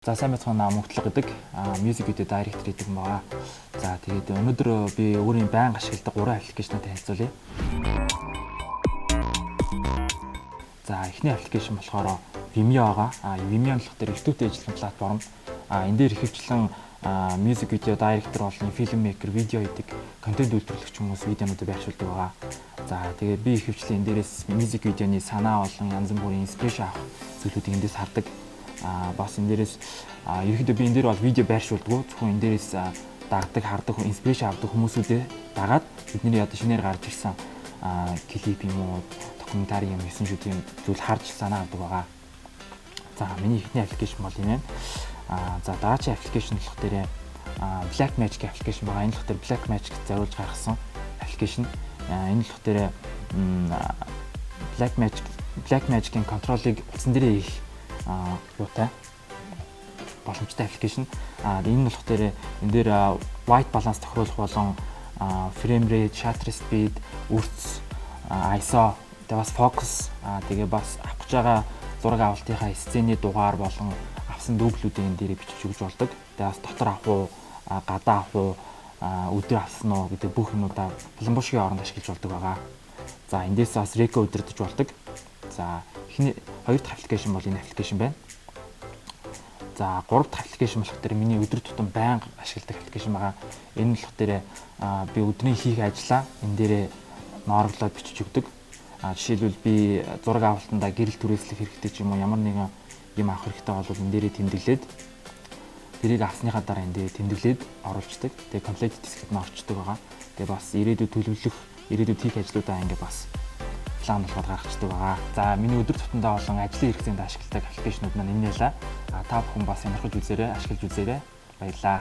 За сайн байцгаана мөнгөтлөг гэдэг music video director гэдэг юм байна. За тэгээд өнөөдөр би өөрийн байнга ашигладаг 3 аппликейшнаа танилцуулъя. За эхний аппликейшн болохоор Vimeo байгаа. Vimeo нь болохоор YouTube ажиллагааны платформ. Энэ дээр ихэвчлэн music video director болон filmmaker видео хийдэг контент үйлдвэрлэгч хүмүүс видеонуудыг байршуулдаг байгаа. За тэгээд би ихэвчлэн энэ дээрээс music видеоны санаа болон янз бүрийн инспирэшн авах зүйлүүдийг эндээс хардаг. Бас энэ дээрээс ерөнхийдөө би энэ дээр бол видео байршуулдаг. Зөвхөн энэ дээрээс дагдаг, хардаг, инспирэшн авдаг хүмүүсүүдэд дагаад бидний одоо шинээр гарч ирсэн клип юм уу, докюментари юм гэсэн зүйл харж санаа авдаг байгаа. За миний эхний аппликейшн бол энэ. За дараагийн аппликейшн болох дээрээ Blackmagic аппликейшн байгаа. Энэ болохоор Blackmagic зориулж гаргасан аппликейшн. Энэ болохоор дээрээ Blackmagic-ийн контролыг утсан дээрээ их юутай боломжтой аппликейшн. Энэ нь болох дээр энэ дээр white balance тохируулах болон frame rate, shutter speed, үрц, ISO, тэгээ бас focus, тэгээ бас авах гэж байгаа зураг авалтынхаа сцены дугаар болон авсан дублүүдийг энэ дээр бичиж өгч болдог. Тэгээ бас дотор авах уу, гадаа авах уу, өдөр авсан уу гэдэг бүх юмудаа пломбошгийн оронд ашиглаж болдог байгаа. За эндээс бас реко удирдах болдог. За эхний хоёр дахь аппликейшн бол энэ аппликейшн байна. За гурав дахь аппликейшн болох дээр миний өдөр тутам байнга ашигладаг аппликейшн байгаа. Энэ болох дээр би өдрийн хийх ажлаа энэ дээрээ ноороглоод бичиж өгдөг. Жишээлбэл би зураг авалтандаа гэрэл түрээслэх хэрэгтэй ч юм уу ямар нэгэн юм авах хэрэгтэй бол энэ дээрээ тэмдэглээд тэрийг авсныхаа дараа энэ дээрээ тэмдэглээд оруулцдаг. Тэгээ complete disk-д нь орчдөг байгаа. Тэгээ бас ирээдүйд төлөвлөх, ирээдүйд хийх ажлуудаа ингээ бас план болгоод гаргацдаг байгаа. За миний өдөр тутамдаа болон ажлын хэрэгцээнд ашигладаг аппликейшнууд маань энэ байлаа. Та бүхэн бас сонирхож үзээрэй, ашиглаж үзээрэй. Баярлалаа.